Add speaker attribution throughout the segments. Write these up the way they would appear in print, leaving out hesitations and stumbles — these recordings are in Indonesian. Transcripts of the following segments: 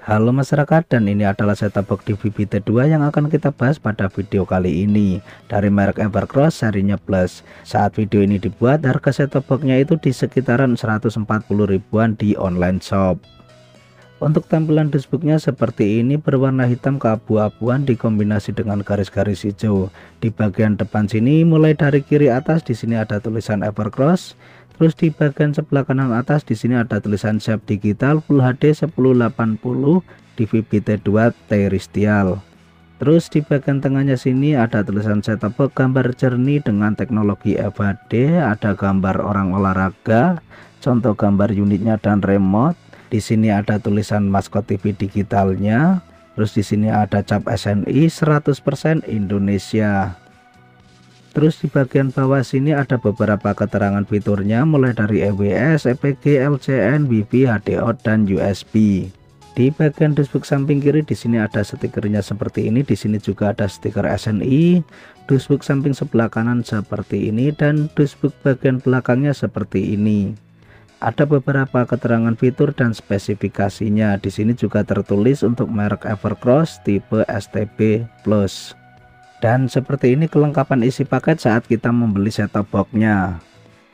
Speaker 1: Halo masyarakat, dan ini adalah setup box TV T2 yang akan kita bahas pada video kali ini dari merek Evercross serinya Plus. Saat video ini dibuat, harga setup boxnya itu di sekitaran 140 ribuan di online shop. Untuk tampilan dashboardnya seperti ini, berwarna hitam keabu-abuan dikombinasi dengan garis-garis hijau. Di bagian depan sini, mulai dari kiri atas di sini ada tulisan Evercross. Terus di bagian sebelah kanan atas di sini ada tulisan Shape Digital Full HD 1080 DVB T2 Terrestrial. Terus di bagian tengahnya sini ada tulisan setup box gambar jernih dengan teknologi FHD, ada gambar orang olahraga, contoh gambar unitnya dan remote. Di sini ada tulisan maskot TV digitalnya. Terus di sini ada cap SNI 100% Indonesia. Terus di bagian bawah sini ada beberapa keterangan fiturnya mulai dari EWS, EPG, LCN, WiFi, HDOut dan USB. Di bagian dashboard samping kiri di sini ada stikernya seperti ini, di sini juga ada stiker SNI. Dashboard samping sebelah kanan seperti ini dan dashboard bagian belakangnya seperti ini. Ada beberapa keterangan fitur dan spesifikasinya. Di sini juga tertulis untuk merek Evercross tipe STB Plus. Dan seperti ini kelengkapan isi paket saat kita membeli setup boxnya.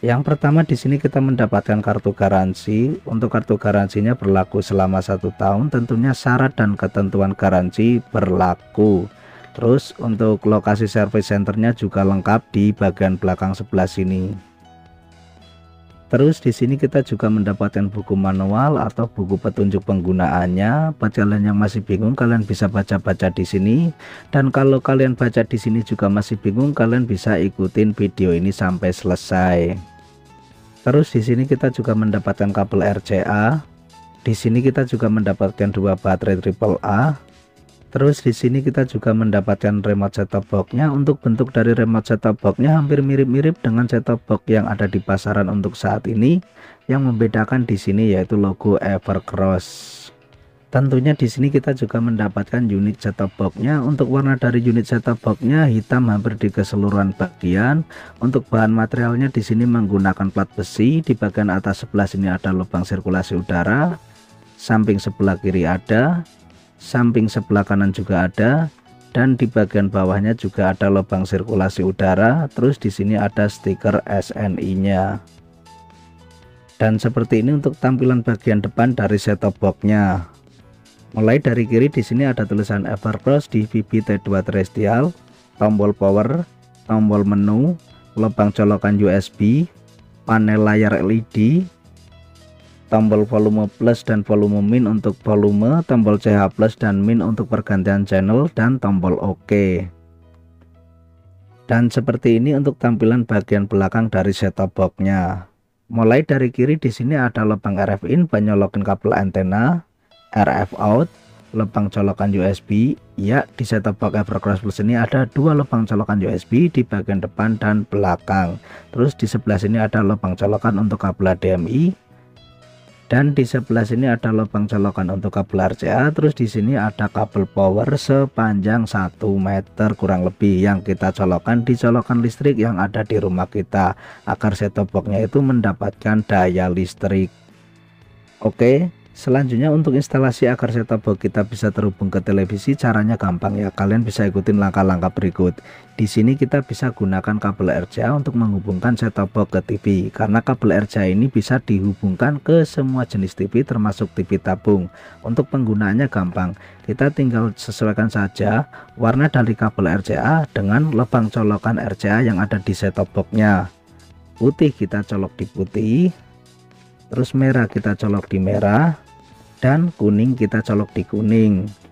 Speaker 1: Yang pertama di sini kita mendapatkan kartu garansi. Untuk kartu garansinya berlaku selama 1 tahun. Tentunya syarat dan ketentuan garansi berlaku. Terus untuk lokasi service centernya juga lengkap di bagian belakang sebelah sini. Terus di sini kita juga mendapatkan buku manual atau buku petunjuk penggunaannya. Buat kalian yang masih bingung, kalian bisa baca-baca di sini. Dan kalau kalian baca di sini juga masih bingung, kalian bisa ikutin video ini sampai selesai. Terus di sini kita juga mendapatkan kabel RCA. Di sini kita juga mendapatkan 2 baterai AAA. Terus di sini kita juga mendapatkan remote setup boxnya. Untuk bentuk dari remote setup boxnya hampir mirip-mirip dengan setup box yang ada di pasaran untuk saat ini. Yang membedakan di sini yaitu logo Evercross. Tentunya di sini kita juga mendapatkan unit setup boxnya. Untuk warna dari unit setup boxnya hitam hampir di keseluruhan bagian. Untuk bahan materialnya di sini menggunakan plat besi. Di bagian atas sebelah sini ada lubang sirkulasi udara. Samping sebelah kiri ada. Samping sebelah kanan juga ada, dan di bagian bawahnya juga ada lubang sirkulasi udara. Terus di sini ada stiker SNI-nya. Dan seperti ini untuk tampilan bagian depan dari setup boxnya. Mulai dari kiri di sini ada tulisan Evercross DVB T2 Terrestrial, tombol power, tombol menu, lubang colokan USB, panel layar LED, tombol volume plus dan volume min untuk volume, tombol CH plus dan min untuk pergantian channel, dan tombol OK. Dan seperti ini untuk tampilan bagian belakang dari setup boxnya. Mulai dari kiri di sini ada lubang RF in, penyolokan kabel antena, RF out, lubang colokan USB. Ya, di setup box Evercross Plus ini ada 2 lubang colokan USB di bagian depan dan belakang. Terus di sebelah sini ada lubang colokan untuk kabel HDMI. Dan di sebelah sini ada lubang colokan untuk kabel RCA. Terus di sini ada kabel power sepanjang 1 meter kurang lebih yang kita colokkan di colokan listrik yang ada di rumah kita agar setup boxnya itu mendapatkan daya listrik. Oke, selanjutnya untuk instalasi agar setup box kita bisa terhubung ke televisi, caranya gampang ya. Kalian bisa ikutin langkah-langkah berikut. Di sini kita bisa gunakan kabel RCA untuk menghubungkan setup box ke TV. Karena kabel RCA ini bisa dihubungkan ke semua jenis TV termasuk TV tabung. Untuk penggunaannya gampang. Kita tinggal sesuaikan saja warna dari kabel RCA dengan lubang colokan RCA yang ada di setup boxnya. Putih kita colok di putih. Terus merah kita colok di merah. Dan kuning kita colok di kuning.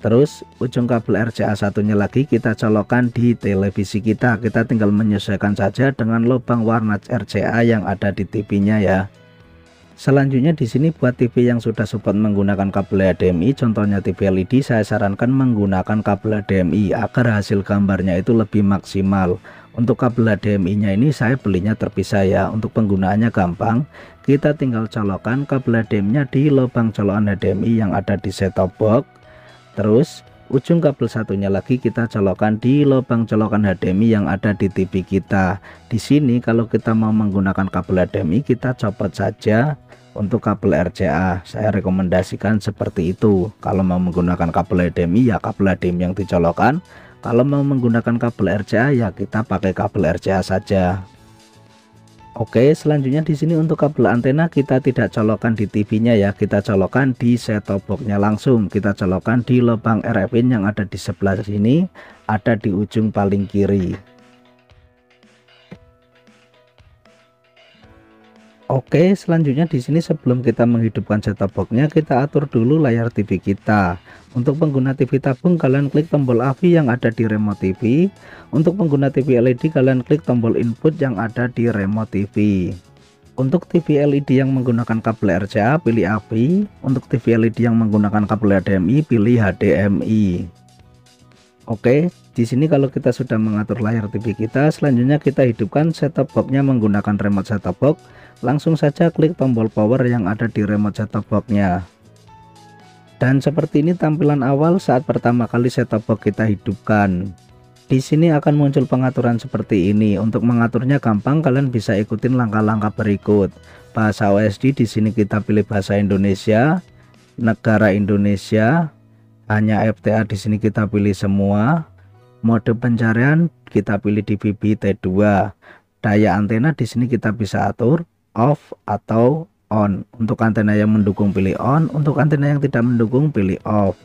Speaker 1: Terus ujung kabel RCA satunya lagi kita colokkan di televisi kita. Kita tinggal menyesuaikan saja dengan lubang warna RCA yang ada di TV-nya ya. Selanjutnya di sini buat TV yang sudah support menggunakan kabel HDMI, contohnya TV LED, saya sarankan menggunakan kabel HDMI agar hasil gambarnya itu lebih maksimal. Untuk kabel HDMI-nya ini saya belinya terpisah ya. Untuk penggunaannya gampang. Kita tinggal colokkan kabel HDMI-nya di lubang colokan HDMI yang ada di setup box. Terus ujung kabel satunya lagi kita colokkan di lubang colokan HDMI yang ada di TV kita. Di sini kalau kita mau menggunakan kabel HDMI kita copot saja. Untuk kabel RCA saya rekomendasikan seperti itu. Kalau mau menggunakan kabel HDMI ya kabel HDMI yang dicolokkan. Kalau mau menggunakan kabel RCA ya kita pakai kabel RCA saja. Oke, selanjutnya di sini untuk kabel antena kita tidak colokkan di TV-nya ya, kita colokkan di set-top box-nya langsung. Kita colokkan di lubang RF in yang ada di sebelah sini, ada di ujung paling kiri. Oke, selanjutnya di sini sebelum kita menghidupkan set-top box-nya, kita atur dulu layar TV kita. Untuk pengguna TV tabung, kalian klik tombol AVI yang ada di remote TV. Untuk pengguna TV LED, kalian klik tombol input yang ada di remote TV. Untuk TV LED yang menggunakan kabel RCA, pilih AVI. Untuk TV LED yang menggunakan kabel HDMI, pilih HDMI. Oke, di sini kalau kita sudah mengatur layar TV kita, selanjutnya kita hidupkan set-top box-nya menggunakan remote set-top box. Langsung saja klik tombol power yang ada di remote set-top box-nya. Dan seperti ini tampilan awal saat pertama kali set-top box kita hidupkan. Di sini akan muncul pengaturan seperti ini. Untuk mengaturnya gampang, kalian bisa ikutin langkah-langkah berikut. Bahasa OSD di sini kita pilih bahasa Indonesia, negara Indonesia, hanya FTA di sini kita pilih semua. Mode pencarian kita pilih DVB T2. Daya antena di sini kita bisa atur off atau on. Untuk antena yang mendukung pilih on, untuk antena yang tidak mendukung pilih off.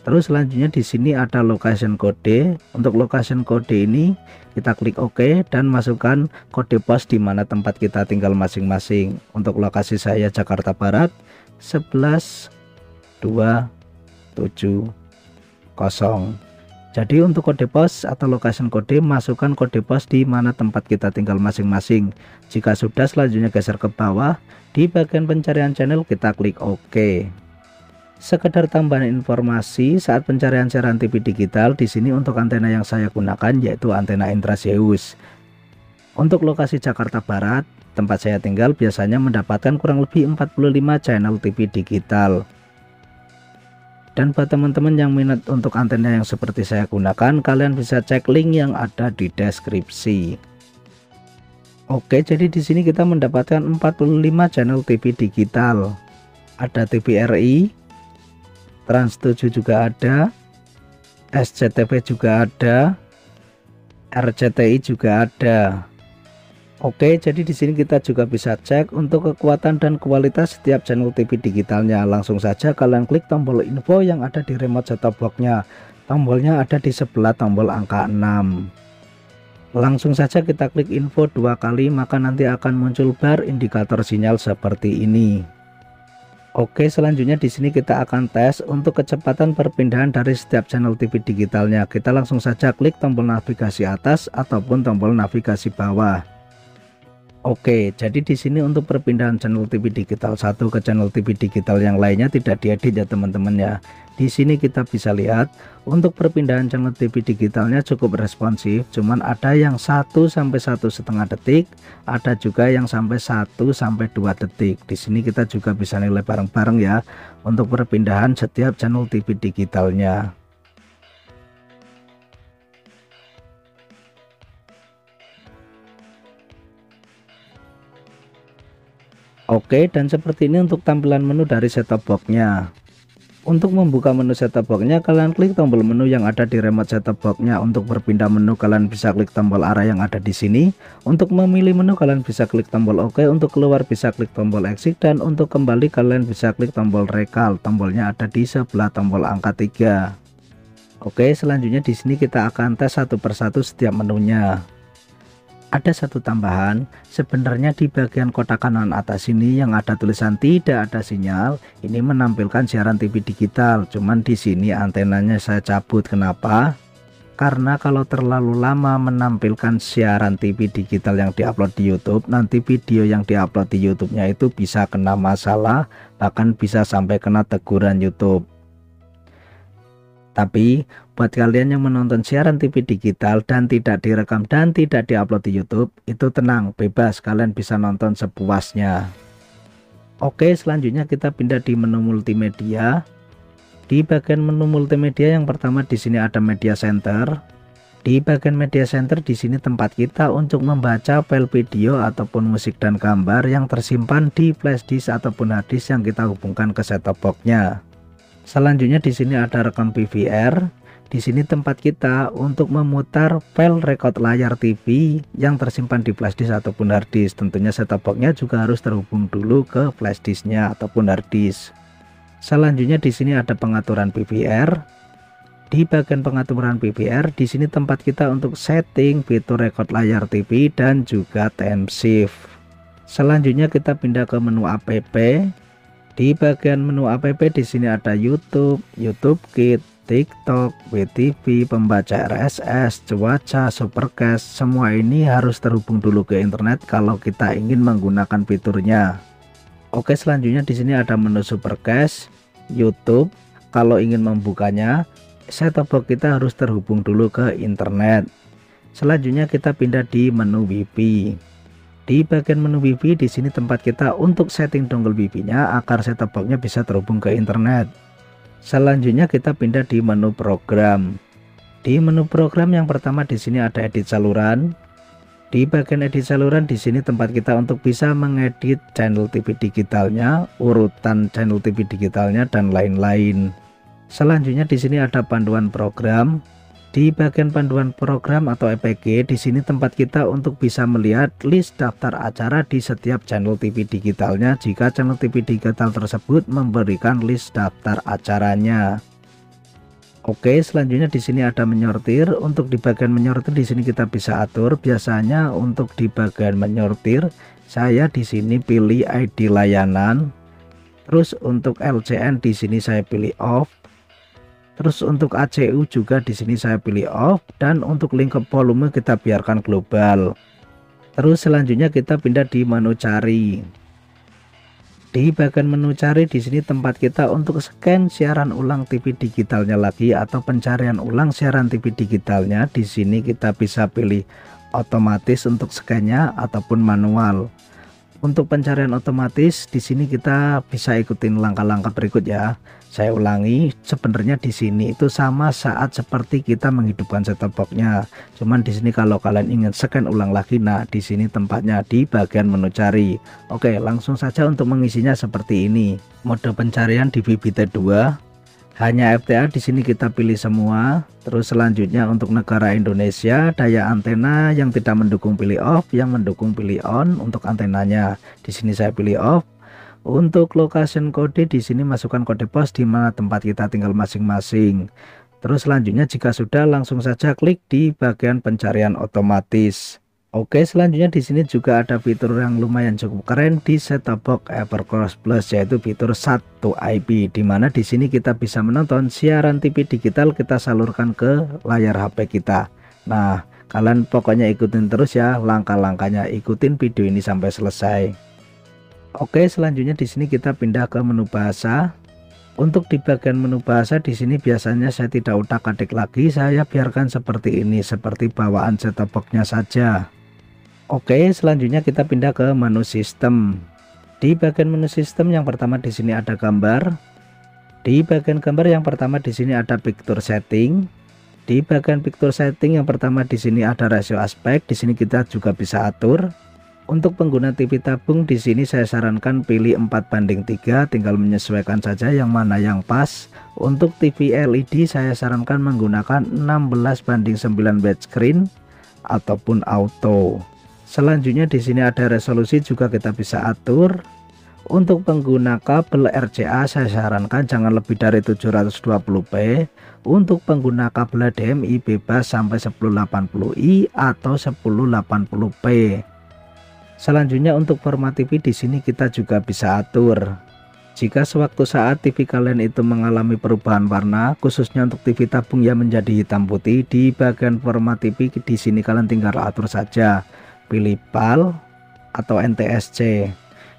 Speaker 1: Terus selanjutnya di sini ada location code. Untuk location code ini kita klik OK dan masukkan kode pos di mana tempat kita tinggal masing-masing. Untuk lokasi saya Jakarta Barat 11270. Jadi untuk kode pos atau location kode, masukkan kode pos di mana tempat kita tinggal masing-masing. Jika sudah, selanjutnya geser ke bawah. Di bagian pencarian channel kita klik OK. Sekedar tambahan informasi, saat pencarian siaran TV digital, di sini untuk antena yang saya gunakan yaitu antena Intrazeus. Untuk lokasi Jakarta Barat, tempat saya tinggal biasanya mendapatkan kurang lebih 45 channel TV digital. Dan buat teman-teman yang minat untuk antena yang seperti saya gunakan, kalian bisa cek link yang ada di deskripsi. Oke, jadi di sini kita mendapatkan 45 channel TV digital. Ada TVRI, Trans 7 juga ada, SCTV juga ada, RCTI juga ada. Oke, jadi di sini kita juga bisa cek untuk kekuatan dan kualitas setiap channel TV digitalnya. Langsung saja kalian klik tombol info yang ada di remote set-top box-nya. Tombolnya ada di sebelah tombol angka 6. Langsung saja kita klik info 2 kali, maka nanti akan muncul bar indikator sinyal seperti ini. Oke, selanjutnya di sini kita akan tes untuk kecepatan perpindahan dari setiap channel TV digitalnya. Kita langsung saja klik tombol navigasi atas ataupun tombol navigasi bawah. Oke, jadi di sini untuk perpindahan channel TV digital satu ke channel TV digital yang lainnya tidak diedit ya teman-teman ya. Di sini kita bisa lihat untuk perpindahan channel TV digitalnya cukup responsif, cuman ada yang 1 sampai 1,5 detik, ada juga yang sampai 1 sampai 2 detik. Di sini kita juga bisa nilai bareng-bareng ya untuk perpindahan setiap channel TV digitalnya. Oke, dan seperti ini untuk tampilan menu dari set-top box-nya. Untuk membuka menu set-top box-nya, kalian klik tombol menu yang ada di remote set-top box-nya. Untuk berpindah menu, kalian bisa klik tombol arah yang ada di sini. Untuk memilih menu, kalian bisa klik tombol OK. Untuk keluar bisa klik tombol exit, dan untuk kembali kalian bisa klik tombol recall. Tombolnya ada di sebelah tombol angka 3. Oke, selanjutnya di sini kita akan tes satu persatu setiap menunya. Ada satu tambahan, sebenarnya di bagian kotak kanan atas ini yang ada tulisan tidak ada sinyal, ini menampilkan siaran TV digital. Cuman di sini antenanya saya cabut. Kenapa? Karena kalau terlalu lama menampilkan siaran TV digital yang diupload di YouTube, nanti video yang diupload di YouTube-nya itu bisa kena masalah, bahkan bisa sampai kena teguran YouTube. Tapi buat kalian yang menonton siaran TV digital dan tidak direkam dan tidak diupload di YouTube, itu tenang, bebas, kalian bisa nonton sepuasnya. Oke, selanjutnya kita pindah di menu multimedia. Di bagian menu multimedia yang pertama di sini ada media center. Di bagian media center di sini tempat kita untuk membaca file video ataupun musik dan gambar yang tersimpan di flash disk ataupun hard disk yang kita hubungkan ke set-top box-nya. Selanjutnya di sini ada rekam PVR. Di sini tempat kita untuk memutar file record layar TV yang tersimpan di flash disk ataupun hard disk. Tentunya set-top box-nya juga harus terhubung dulu ke flash disk-nya ataupun hard disk. Selanjutnya di sini ada pengaturan PVR. Di bagian pengaturan PVR di sini tempat kita untuk setting fitur record layar TV dan juga time shift. Selanjutnya kita pindah ke menu app. Di bagian menu app di sini ada YouTube, YouTube Kids, TikTok, WTV, pembaca RSS, cuaca, Supercast. Semua ini harus terhubung dulu ke internet kalau kita ingin menggunakan fiturnya. Oke, selanjutnya di sini ada menu Supercast, YouTube. Kalau ingin membukanya, set-top box kita harus terhubung dulu ke internet. Selanjutnya kita pindah di menu WiFi. Di bagian menu WiFi di sini tempat kita untuk setting dongle WiFi-nya agar set-top box-nya bisa terhubung ke internet. Selanjutnya kita pindah di menu program. Di menu program yang pertama di sini ada edit saluran. Di bagian edit saluran di sini tempat kita untuk bisa mengedit channel TV digitalnya, urutan channel TV digitalnya dan lain-lain. Selanjutnya di sini ada panduan program. Di bagian panduan program atau EPG di sini tempat kita untuk bisa melihat list daftar acara di setiap channel TV digitalnya jika channel TV digital tersebut memberikan list daftar acaranya. Oke, selanjutnya di sini ada menyortir. Untuk di bagian menyortir di sini kita bisa atur. Biasanya untuk di bagian menyortir saya di sini pilih ID layanan. Terus untuk LCN di sini saya pilih off. Terus untuk ACU juga di sini saya pilih off, dan untuk lingkup volume kita biarkan global. Terus selanjutnya kita pindah di menu cari. Di bagian menu cari di sini tempat kita untuk scan siaran ulang TV digitalnya lagi atau pencarian ulang siaran TV digitalnya. Di sini kita bisa pilih otomatis untuk scan-nya ataupun manual. Untuk pencarian otomatis di sini kita bisa ikutin langkah-langkah berikut ya. Saya ulangi, sebenarnya di sini itu sama saat seperti kita menghidupkan set-top box-nya. Cuman di sini kalau kalian ingin scan ulang lagi, nah di sini tempatnya di bagian menu cari. Oke, langsung saja untuk mengisinya seperti ini. Mode pencarian di VBT2. Hanya FTA di sini kita pilih semua. Terus selanjutnya untuk negara Indonesia, daya antena yang tidak mendukung pilih off, yang mendukung pilih on untuk antenanya. Di sini saya pilih off. Untuk location kode di sini masukkan kode pos di mana tempat kita tinggal masing-masing. Terus selanjutnya jika sudah langsung saja klik di bagian pencarian otomatis. Oke, selanjutnya di sini juga ada fitur yang lumayan cukup keren di set-top box Evercross Plus, yaitu fitur 1IP, di mana di sini kita bisa menonton siaran TV digital kita salurkan ke layar HP kita. Nah, kalian pokoknya ikutin terus ya langkah-langkahnya, ikutin video ini sampai selesai. Oke, selanjutnya di sini kita pindah ke menu bahasa. Untuk di bagian menu bahasa di sini biasanya saya tidak utak-atik lagi, saya biarkan seperti ini, seperti bawaan set-top box-nya saja. Oke, selanjutnya kita pindah ke menu sistem. Di bagian menu sistem yang pertama di sini ada gambar. Di bagian gambar yang pertama di sini ada picture setting. Di bagian picture setting yang pertama di sini ada rasio aspek. Di sini kita juga bisa atur. Untuk pengguna TV tabung di sini saya sarankan pilih 4:3, tinggal menyesuaikan saja yang mana yang pas. Untuk TV LED saya sarankan menggunakan 16:9 widescreen ataupun auto. Selanjutnya di sini ada resolusi juga kita bisa atur. Untuk pengguna kabel RCA saya sarankan jangan lebih dari 720p. Untuk pengguna kabel HDMI bebas sampai 1080i atau 1080p. Selanjutnya untuk format TV di sini kita juga bisa atur. Jika sewaktu saat TV kalian itu mengalami perubahan warna, khususnya untuk TV tabung yang menjadi hitam putih, di bagian format TV di sini kalian tinggal atur saja. Pilih PAL atau NTSC.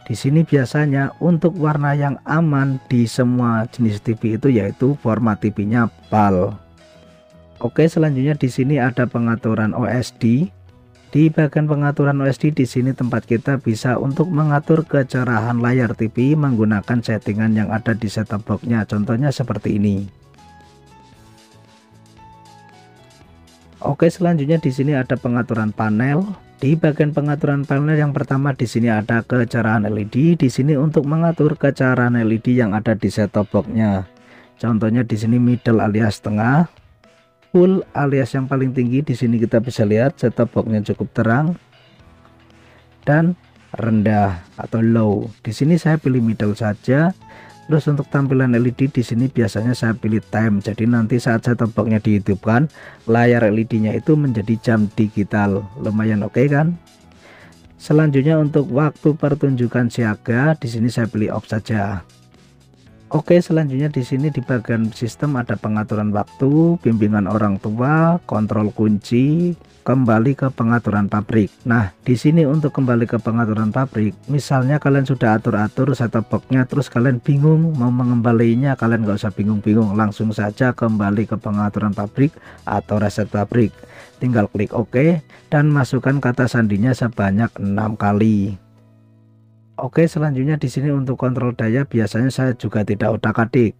Speaker 1: Di sini biasanya untuk warna yang aman di semua jenis TV itu yaitu format TV-nya PAL. Oke, selanjutnya di sini ada pengaturan OSD. Di Di bagian pengaturan OSD di sini tempat kita bisa untuk mengatur kecerahan layar TV menggunakan settingan yang ada di set-top box-nya. Contohnya seperti ini. Oke, selanjutnya di sini ada pengaturan panel. Di bagian pengaturan panel yang pertama di sini ada kecerahan LED. Di sini untuk mengatur kecerahan LED yang ada di set-top box-nya. Contohnya di sini middle alias tengah, full alias yang paling tinggi. Di sini kita bisa lihat set-top box-nya cukup terang, dan rendah atau low. Di sini saya pilih middle saja. Terus untuk tampilan LED di sini biasanya saya pilih time. Jadi nanti saat set-top box-nya dihidupkan, layar LED-nya itu menjadi jam digital. Lumayan oke kan? Selanjutnya untuk waktu pertunjukan siaga di sini saya pilih off saja. Oke, selanjutnya di sini di bagian sistem ada pengaturan waktu, bimbingan orang tua, kontrol kunci, kembali ke pengaturan pabrik. Nah, di sini untuk kembali ke pengaturan pabrik, misalnya kalian sudah atur-atur set-top box-nya terus kalian bingung mau mengembalinya, kalian nggak usah bingung-bingung, langsung saja kembali ke pengaturan pabrik atau reset pabrik. Tinggal klik OK dan masukkan kata sandinya sebanyak 6 kali. Oke, selanjutnya di sini untuk kontrol daya biasanya saya juga tidak utak-atik.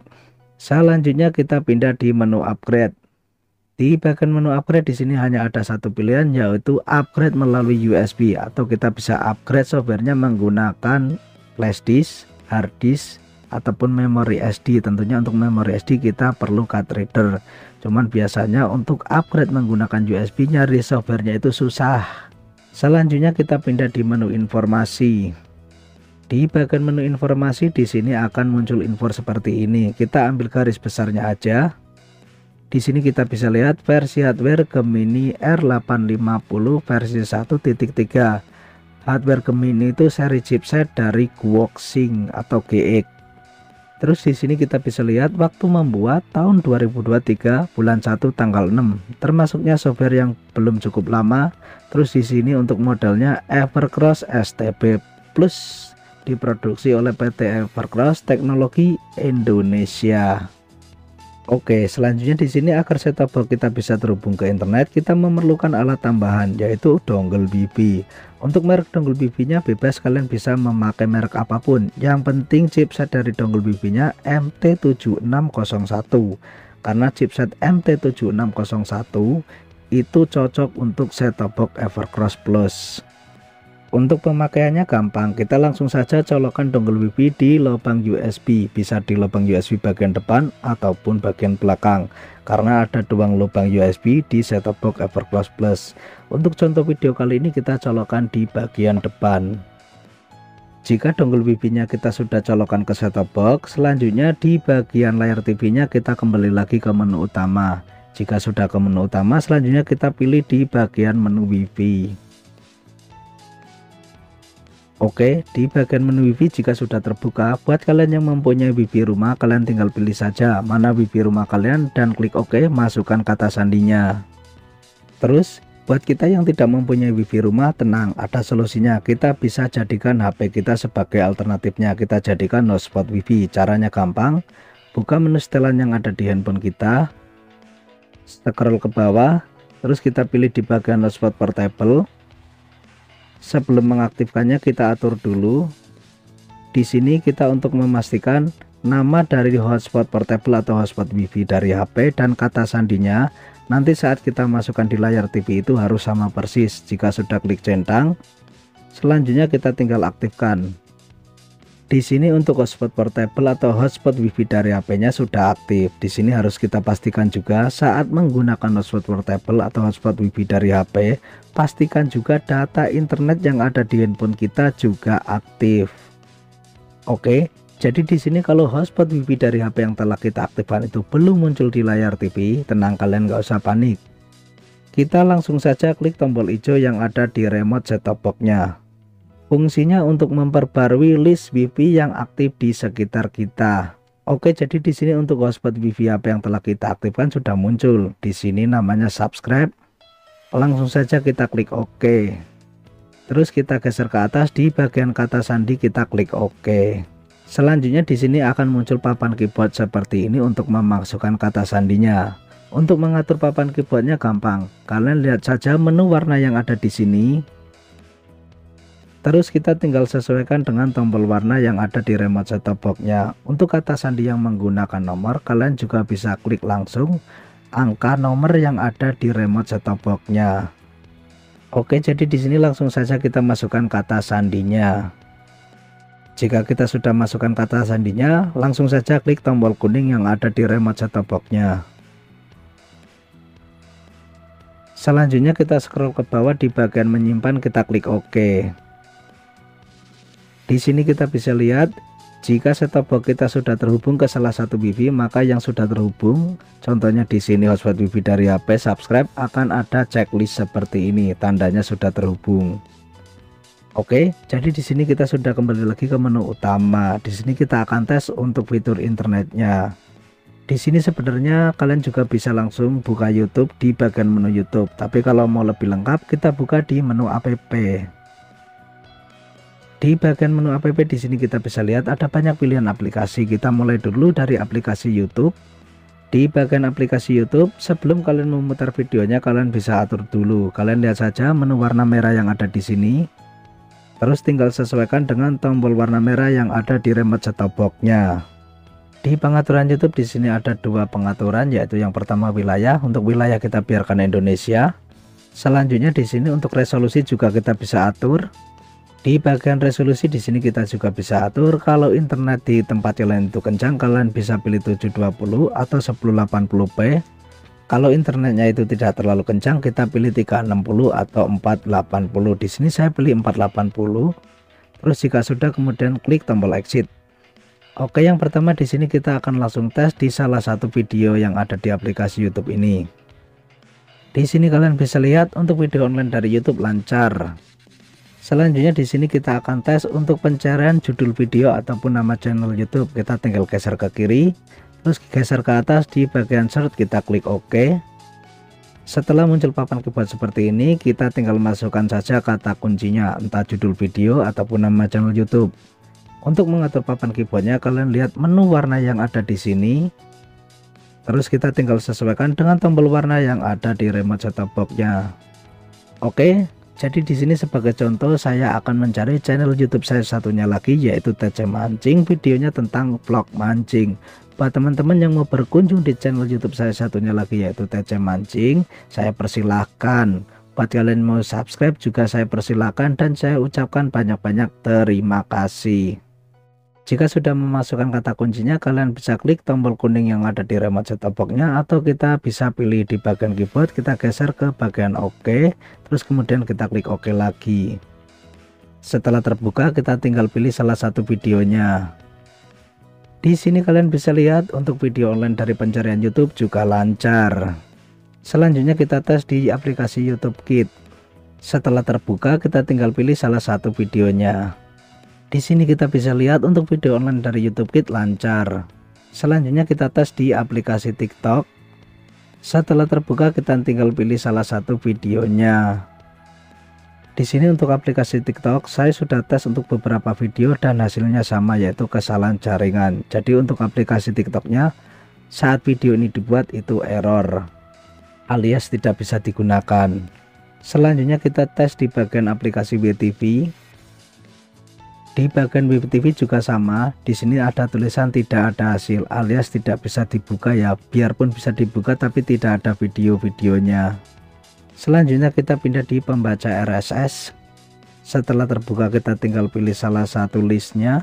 Speaker 1: Selanjutnya kita pindah di menu upgrade. Di bagian menu upgrade di sini hanya ada satu pilihan, yaitu upgrade melalui USB, atau kita bisa upgrade softwarenya menggunakan flash disk, hard disk, ataupun memori SD. Tentunya untuk memori SD kita perlu card reader. Cuman biasanya untuk upgrade menggunakan USB nyari softwarenya itu susah. Selanjutnya kita pindah di menu informasi. Di bagian menu informasi di sini akan muncul info seperti ini. Kita ambil garis besarnya aja. Di sini kita bisa lihat versi hardware Gemini R850 versi 1.3. Hardware Gemini itu seri chipset dari Guoxing atau GX. Terus di sini kita bisa lihat waktu membuat tahun 2023 bulan 1 tanggal 6. Termasuknya software yang belum cukup lama. Terus di sini untuk modelnya Evercross STB Plus, diproduksi oleh PT Evercross Teknologi Indonesia. Oke, selanjutnya di sini agar set-top box kita bisa terhubung ke internet, kita memerlukan alat tambahan yaitu dongle Wi-Fi. Untuk merek dongle Wi-Fi-nya bebas, kalian bisa memakai merek apapun. Yang penting chipset dari dongle Wi-Fi-nya MT7601. Karena chipset MT7601 itu cocok untuk set-top box Evercross Plus. Untuk pemakaiannya gampang, kita langsung saja colokkan dongle Wi-Fi di lubang USB, bisa di lubang USB bagian depan ataupun bagian belakang, karena ada dua lubang USB di set-top box Evercross Plus. Untuk contoh video kali ini kita colokkan di bagian depan. Jika dongle Wi-Fi-nya kita sudah colokkan ke set-top box, selanjutnya di bagian layar TV-nya kita kembali lagi ke menu utama. Jika sudah ke menu utama, selanjutnya kita pilih di bagian menu Wi-Fi. Oke, di bagian menu Wi-Fi jika sudah terbuka, buat kalian yang mempunyai Wi-Fi rumah, kalian tinggal pilih saja mana Wi-Fi rumah kalian dan klik OK, masukkan kata sandinya. Terus, buat kita yang tidak mempunyai Wi-Fi rumah, tenang, ada solusinya. Kita bisa jadikan HP kita sebagai alternatifnya, kita jadikan hotspot Wi-Fi. Caranya gampang, buka menu setelan yang ada di handphone kita, scroll ke bawah, terus kita pilih di bagian hotspot portable. Sebelum mengaktifkannya kita atur dulu. Di sini kita untuk memastikan nama dari hotspot portable atau hotspot Wi-Fi dari HP dan kata sandinya. Nanti saat kita masukkan di layar TV itu harus sama persis. Jika sudah klik centang, selanjutnya kita tinggal aktifkan. Di sini untuk hotspot portable atau hotspot Wi-Fi dari HP-nya sudah aktif. Di sini harus kita pastikan juga saat menggunakan hotspot portable atau hotspot Wi-Fi dari HP, pastikan juga data internet yang ada di handphone kita juga aktif. Oke, jadi di sini kalau hotspot Wi-Fi dari HP yang telah kita aktifkan itu belum muncul di layar TV, tenang, kalian nggak usah panik. Kita langsung saja klik tombol hijau yang ada di remote set-top box-nya. Fungsinya untuk memperbarui list Wi-Fi yang aktif di sekitar kita. Oke, jadi di sini untuk hotspot Wi-Fi HP yang telah kita aktifkan sudah muncul. Di sini namanya subscribe. Langsung saja kita klik OK. Terus kita geser ke atas, di bagian kata sandi kita klik OK. Selanjutnya di sini akan muncul papan keyboard seperti ini untuk memasukkan kata sandinya. Untuk mengatur papan keyboardnya gampang. Kalian lihat saja menu warna yang ada di sini. Terus kita tinggal sesuaikan dengan tombol warna yang ada di remote set-top box-nya. Untuk kata sandi yang menggunakan nomor, kalian juga bisa klik langsung angka nomor yang ada di remote set-top box-nya. Oke, jadi di sini langsung saja kita masukkan kata sandinya. Jika kita sudah masukkan kata sandinya, langsung saja klik tombol kuning yang ada di remote set-top box-nya. Selanjutnya kita scroll ke bawah, di bagian menyimpan kita klik OK. Di sini kita bisa lihat jika set-top box kita sudah terhubung ke salah satu WiFi, maka yang sudah terhubung, contohnya di sini hotspot WiFi dari HP subscribe, akan ada checklist seperti ini, tandanya sudah terhubung. Oke, jadi di sini kita sudah kembali lagi ke menu utama. Di sini kita akan tes untuk fitur internetnya. Di sini sebenarnya kalian juga bisa langsung buka YouTube di bagian menu YouTube. Tapi kalau mau lebih lengkap, kita buka di menu app. Di bagian menu app di sini kita bisa lihat ada banyak pilihan aplikasi. Kita mulai dulu dari aplikasi YouTube. Di bagian aplikasi YouTube, sebelum kalian memutar videonya, kalian bisa atur dulu. Kalian lihat saja menu warna merah yang ada di sini. Terus tinggal sesuaikan dengan tombol warna merah yang ada di remote set-top box-nya. Di pengaturan YouTube di sini ada dua pengaturan, yaitu yang pertama wilayah. Untuk wilayah kita biarkan Indonesia. Selanjutnya di sini untuk resolusi juga kita bisa atur. Di bagian resolusi di sini kita juga bisa atur. Kalau internet di tempat lain itu kencang, kalian bisa pilih 720 atau 1080p. Kalau internetnya itu tidak terlalu kencang, kita pilih 360 atau 480. Di sini saya pilih 480. Terus jika sudah, kemudian klik tombol exit. Oke, yang pertama di sini kita akan langsung tes di salah satu video yang ada di aplikasi YouTube ini. Di sini kalian bisa lihat untuk video online dari YouTube lancar. Selanjutnya di sini kita akan tes untuk pencarian judul video ataupun nama channel YouTube. Kita tinggal geser ke kiri. Terus geser ke atas, di bagian search kita klik OK. Setelah muncul papan keyboard seperti ini, kita tinggal masukkan saja kata kuncinya, entah judul video ataupun nama channel YouTube. Untuk mengatur papan keyboardnya, kalian lihat menu warna yang ada di sini. Terus kita tinggal sesuaikan dengan tombol warna yang ada di remote set-top box-nya. Oke, jadi di sini sebagai contoh saya akan mencari channel YouTube saya satunya lagi, yaitu TC Mancing. Videonya tentang vlog mancing. Buat teman-teman yang mau berkunjung di channel YouTube saya satunya lagi, yaitu TC Mancing, saya persilahkan. Buat kalian mau subscribe juga saya persilahkan, dan saya ucapkan banyak-banyak terima kasih. Jika sudah memasukkan kata kuncinya, kalian bisa klik tombol kuning yang ada di remote set-top box-nya, atau kita bisa pilih di bagian keyboard, kita geser ke bagian OK, terus kemudian kita klik OK lagi. Setelah terbuka, kita tinggal pilih salah satu videonya. Di sini kalian bisa lihat untuk video online dari pencarian YouTube juga lancar. Selanjutnya kita tes di aplikasi YouTube Kids. Setelah terbuka, kita tinggal pilih salah satu videonya. Di sini kita bisa lihat untuk video online dari YouTube Kids lancar. Selanjutnya kita tes di aplikasi TikTok. Setelah terbuka, kita tinggal pilih salah satu videonya. Di sini untuk aplikasi TikTok saya sudah tes untuk beberapa video dan hasilnya sama, yaitu kesalahan jaringan. Jadi untuk aplikasi TikToknya saat video ini dibuat itu error alias tidak bisa digunakan. Selanjutnya kita tes di bagian aplikasi WeTV. Di bagian WeTV juga sama. Di sini ada tulisan tidak ada hasil alias tidak bisa dibuka ya. Biarpun bisa dibuka tapi tidak ada video-videonya. Selanjutnya kita pindah di pembaca RSS. Setelah terbuka, kita tinggal pilih salah satu listnya.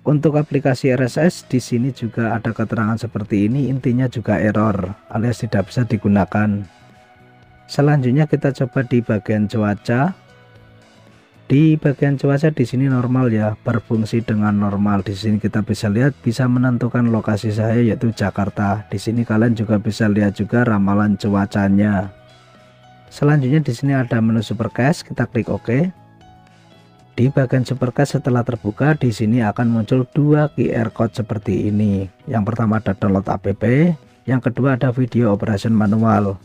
Speaker 1: Untuk aplikasi RSS di sini juga ada keterangan seperti ini, intinya juga error alias tidak bisa digunakan. Selanjutnya kita coba di bagian cuaca. Di bagian cuaca di sini normal ya, berfungsi dengan normal. Di sini kita bisa lihat bisa menentukan lokasi saya, yaitu Jakarta. Di sini kalian juga bisa lihat juga ramalan cuacanya. Selanjutnya di sini ada menu Supercast, kita klik OK. Di bagian Supercast setelah terbuka, di sini akan muncul dua QR code seperti ini. Yang pertama ada download app, yang kedua ada video operation manual.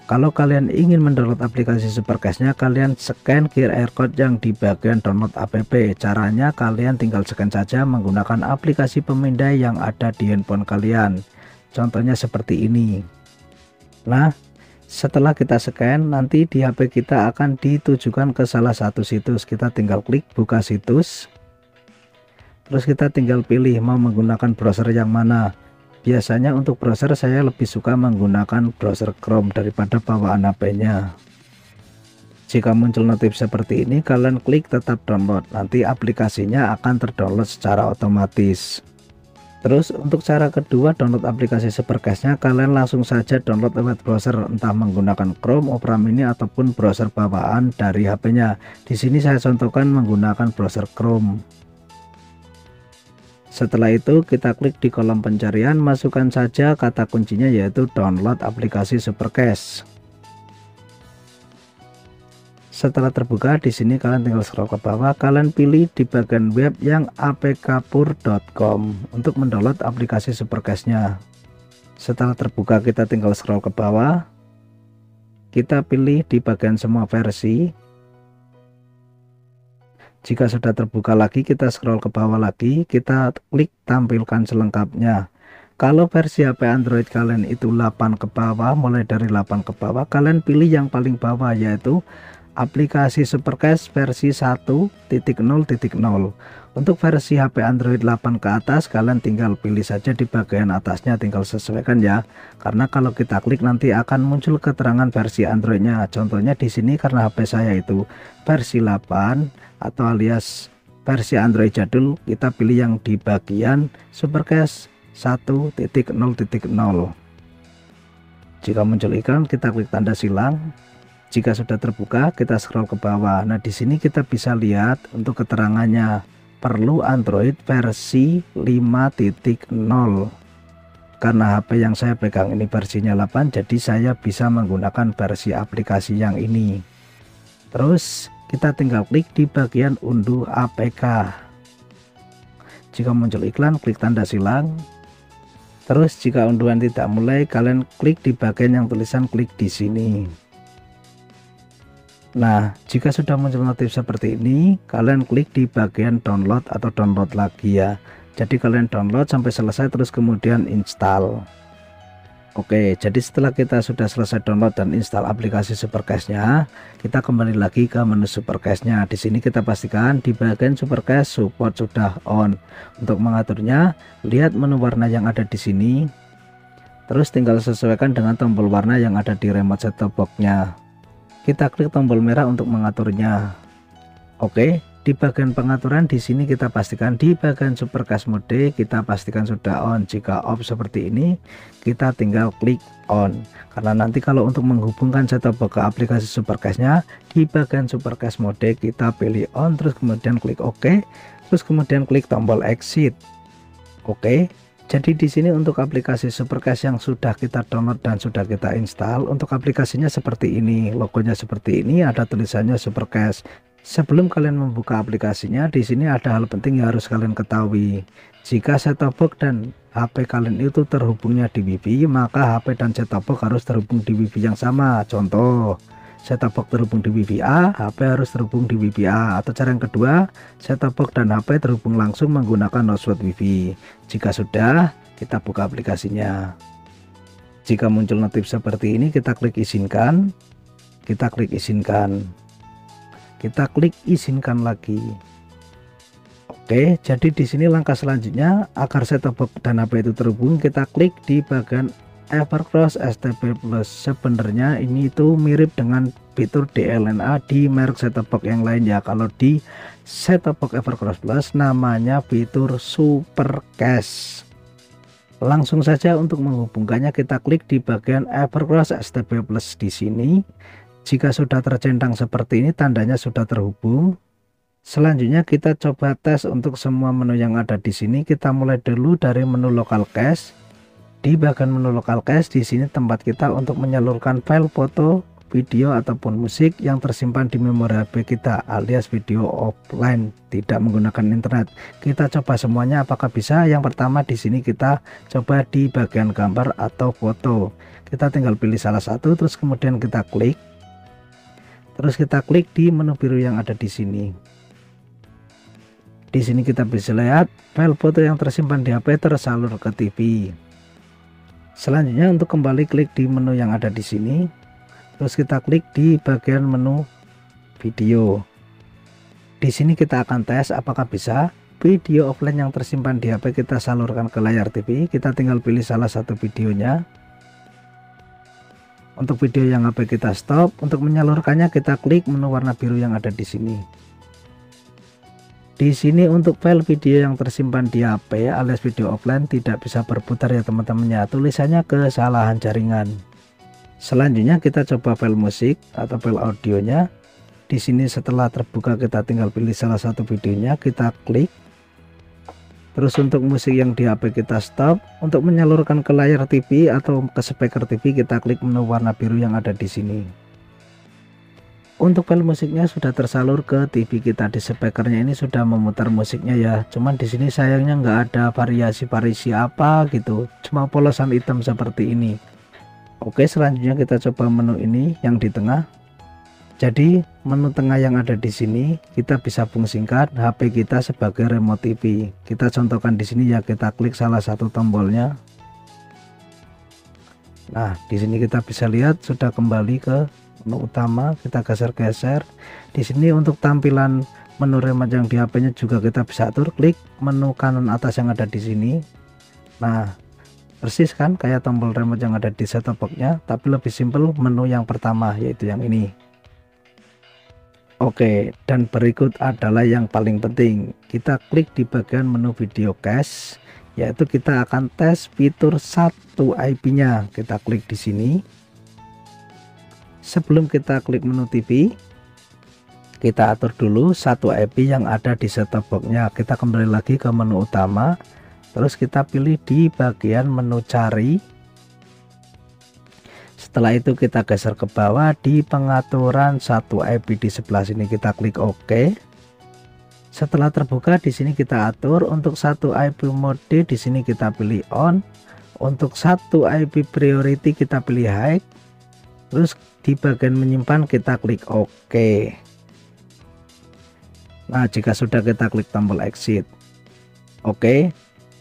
Speaker 1: Kalau kalian ingin mendownload aplikasi Supercast-nya, kalian scan QR code yang di bagian download app. Caranya kalian tinggal scan saja menggunakan aplikasi pemindai yang ada di handphone kalian. contohnya seperti ini. Nah, setelah kita scan, nanti di HP kita akan ditujukan ke salah satu situs. Kita tinggal klik buka situs, terus kita tinggal pilih mau menggunakan browser yang mana. Biasanya untuk browser saya lebih suka menggunakan browser Chrome daripada bawaan HP-nya. Jika muncul notif seperti ini, kalian klik tetap download, nanti aplikasinya akan terdownload secara otomatis. Terus untuk cara kedua download aplikasi Supercash-nya, kalian langsung saja download lewat browser, entah menggunakan Chrome, Opera Mini ataupun browser bawaan dari HP-nya. Di sini saya contohkan menggunakan browser Chrome. Setelah itu kita klik di kolom pencarian, masukkan saja kata kuncinya yaitu download aplikasi Supercash. Setelah terbuka, di sini kalian tinggal scroll ke bawah, kalian pilih di bagian web yang apkpur.com untuk mendownload aplikasi Supercash-nya. Setelah terbuka, kita tinggal scroll ke bawah, kita pilih di bagian semua versi. Jika sudah terbuka lagi, kita scroll ke bawah lagi, kita klik tampilkan selengkapnya. Kalau versi HP Android kalian itu 8 ke bawah, mulai dari 8 ke bawah, kalian pilih yang paling bawah yaitu aplikasi Supercash versi 1.0.0. Untuk versi HP Android 8 ke atas, kalian tinggal pilih saja di bagian atasnya, tinggal sesuaikan ya. Karena kalau kita klik nanti akan muncul keterangan versi Androidnya. Contohnya di sini karena HP saya itu versi 8 atau alias versi Android jadul, kita pilih yang di bagian Supercash 1.0.0. Jika muncul iklan, kita klik tanda silang. Jika sudah terbuka, kita scroll ke bawah. Nah, di sini kita bisa lihat untuk keterangannya, perlu Android versi 5.0. Karena HP yang saya pegang ini versinya 8, jadi saya bisa menggunakan versi aplikasi yang ini. Terus kita tinggal klik di bagian unduh APK. Jika muncul iklan, klik tanda silang. Terus jika unduhan tidak mulai, kalian klik di bagian yang tulisan klik di sini. Nah, jika sudah muncul notif seperti ini, kalian klik di bagian download atau download lagi ya. Jadi kalian download sampai selesai, terus kemudian install. Oke, jadi setelah kita sudah selesai download dan install aplikasi Supercash-nya, kita kembali lagi ke menu Supercash-nya. Di sini kita pastikan di bagian Supercash support sudah on. Untuk mengaturnya, lihat menu warna yang ada di sini. Terus tinggal sesuaikan dengan tombol warna yang ada di remote set-top box-nya. Kita klik tombol merah untuk mengaturnya. Oke, di bagian pengaturan di sini kita pastikan di bagian Supercash mode kita pastikan sudah on. Jika off seperti ini, kita tinggal klik on. Karena nanti kalau untuk menghubungkan set-top box ke aplikasi Supercash-nya, di bagian Supercash mode kita pilih on, terus kemudian klik OK, terus kemudian klik tombol exit. Oke. Jadi di sini untuk aplikasi Supercash yang sudah kita download dan sudah kita install, untuk aplikasinya seperti ini, logonya seperti ini, ada tulisannya Supercash. Sebelum kalian membuka aplikasinya, di sini ada hal penting yang harus kalian ketahui. Jika set-top box dan HP kalian itu terhubungnya di WiFi, maka HP dan set-top box harus terhubung di WiFi yang sama. Contoh, set-top box terhubung di WiFi A, HP harus terhubung di WiFi A. Atau cara yang kedua, set-top box dan HP terhubung langsung menggunakan hotspot WiFi. Jika sudah, kita buka aplikasinya. Jika muncul notif seperti ini, kita klik izinkan. Kita klik izinkan. Kita klik izinkan lagi. Oke, jadi di sini langkah selanjutnya agar set-top box dan HP itu terhubung, kita klik di bagian Evercross STB Plus. Sebenarnya ini itu mirip dengan fitur DLNA di merek set-top box yang lain ya. Kalau di set-top box Evercross Plus namanya fitur Supercash. Langsung saja untuk menghubungkannya kita klik di bagian Evercross STB Plus di sini. Jika sudah tercentang seperti ini tandanya sudah terhubung. Selanjutnya kita coba tes untuk semua menu yang ada di sini. Kita mulai dulu dari menu local cache. Di bagian menu local cache di sini tempat kita untuk menyalurkan file foto, video ataupun musik yang tersimpan di memori HP kita alias video offline, tidak menggunakan internet. Kita coba semuanya apakah bisa. Yang pertama di sini kita coba di bagian gambar atau foto. Kita tinggal pilih salah satu, terus kemudian kita klik. Terus kita klik di menu biru yang ada di sini. Di sini kita bisa lihat file foto yang tersimpan di HP tersalur ke TV. Selanjutnya untuk kembali klik di menu yang ada di sini, terus kita klik di bagian menu video. Di sini kita akan tes apakah bisa video offline yang tersimpan di HP kita salurkan ke layar TV. Kita tinggal pilih salah satu videonya. Untuk video yang HP kita stop, untuk menyalurkannya kita klik menu warna biru yang ada di sini. Di sini untuk file video yang tersimpan di HP alias video offline tidak bisa berputar ya teman-teman ya, tulisannya kesalahan jaringan. Selanjutnya kita coba file musik atau file audionya. Di sini setelah terbuka kita tinggal pilih salah satu videonya, kita klik. Terus untuk musik yang di HP kita stop, untuk menyalurkan ke layar TV atau ke speaker TV kita klik menu warna biru yang ada di sini. Untuk file musiknya sudah tersalur ke TV kita, di speakernya ini sudah memutar musiknya ya. Cuman di sini sayangnya nggak ada variasi apa gitu, cuma polosan hitam seperti ini. Oke, selanjutnya kita coba menu ini yang di tengah. Jadi menu tengah yang ada di sini kita bisa fungsikan HP kita sebagai remote TV. Kita contohkan di sini ya, kita klik salah satu tombolnya. Nah, di sini kita bisa lihat sudah kembali ke menu utama. Kita geser-geser. Di sini untuk tampilan menu remote yang di HP-nya juga kita bisa atur, klik menu kanan atas yang ada di sini. Nah, persis kan kayak tombol remote yang ada di set-top box-nya, tapi lebih simpel menu yang pertama yaitu yang ini. Oke, dan berikut adalah yang paling penting. Kita klik di bagian menu video cache, yaitu kita akan tes fitur 1 IP-nya. Kita klik di sini. Sebelum kita klik menu TV, kita atur dulu 1 IP yang ada di set-top box-nya. Kita kembali lagi ke menu utama, terus kita pilih di bagian menu cari. Setelah itu kita geser ke bawah di pengaturan 1 IP di sebelah sini, kita klik OK. Setelah terbuka di sini kita atur untuk 1 IP mode, di sini kita pilih on. Untuk 1 IP priority kita pilih high. Terus di bagian menyimpan kita klik OK. Nah, jika sudah kita klik tombol exit. Oke.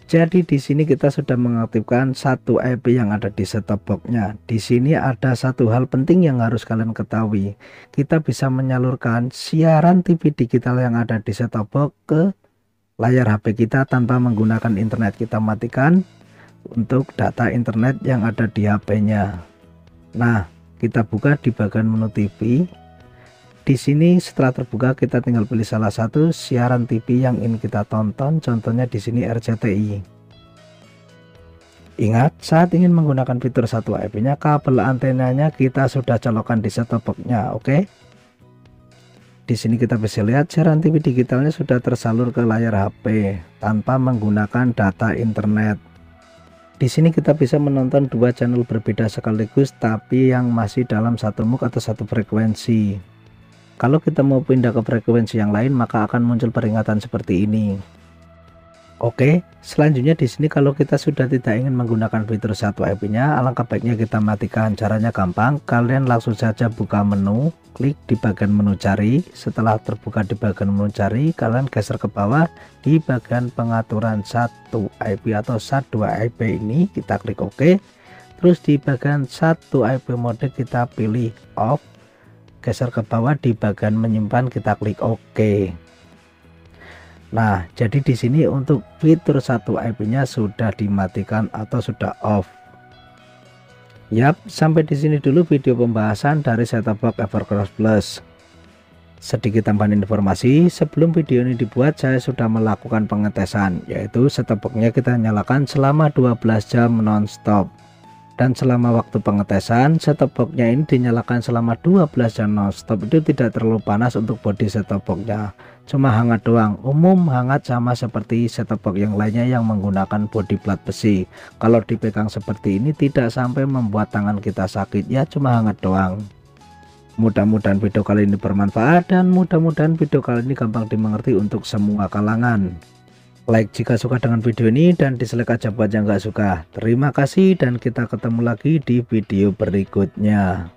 Speaker 1: Jadi di sini kita sudah mengaktifkan 1 IP yang ada di set-top box-nya. Di sini ada satu hal penting yang harus kalian ketahui. Kita bisa menyalurkan siaran TV digital yang ada di set-top box ke layar HP kita tanpa menggunakan internet. Kita matikan untuk data internet yang ada di HP-nya. Nah, kita buka di bagian menu TV. Di sini setelah terbuka kita tinggal pilih salah satu siaran TV yang ingin kita tonton, contohnya di sini RCTI. Ingat, saat ingin menggunakan fitur 1 IP-nya, kabel antenanya kita sudah colokkan di set-top box-nya, oke? Di sini kita bisa lihat siaran TV digitalnya sudah tersalur ke layar HP tanpa menggunakan data internet. Di sini kita bisa menonton 2 channel berbeda sekaligus, tapi yang masih dalam satu MUX atau satu frekuensi. Kalau kita mau pindah ke frekuensi yang lain, maka akan muncul peringatan seperti ini. Oke, selanjutnya di sini kalau kita sudah tidak ingin menggunakan fitur 1 IP-nya, alangkah baiknya kita matikan. Caranya gampang, kalian langsung saja buka menu, klik di bagian menu cari. Setelah terbuka di bagian menu cari, kalian geser ke bawah di bagian pengaturan 1 IP atau SAT 2 IP ini, kita klik OK. Terus di bagian 1 IP mode kita pilih off. Geser ke bawah di bagian menyimpan kita klik OK. Nah, jadi di sini untuk fitur 1 IP-nya sudah dimatikan atau sudah off. Yap, sampai di sini dulu video pembahasan dari set-top box Evercross Plus. Sedikit tambahan informasi, sebelum video ini dibuat saya sudah melakukan pengetesan, yaitu set-top box-nya kita nyalakan selama 12 jam non-stop. Dan selama waktu pengetesan, set-top box-nya ini dinyalakan selama 12 jam non-stop. Itu tidak terlalu panas untuk bodi set-top box-nya, cuma hangat doang. Umum hangat sama seperti set-top box yang lainnya yang menggunakan bodi plat besi. Kalau dipegang seperti ini tidak sampai membuat tangan kita sakit, ya cuma hangat doang. Mudah-mudahan video kali ini bermanfaat, dan mudah-mudahan video kali ini gampang dimengerti untuk semua kalangan. Like jika suka dengan video ini, dan dislike aja buat yang nggak suka. Terima kasih, dan kita ketemu lagi di video berikutnya.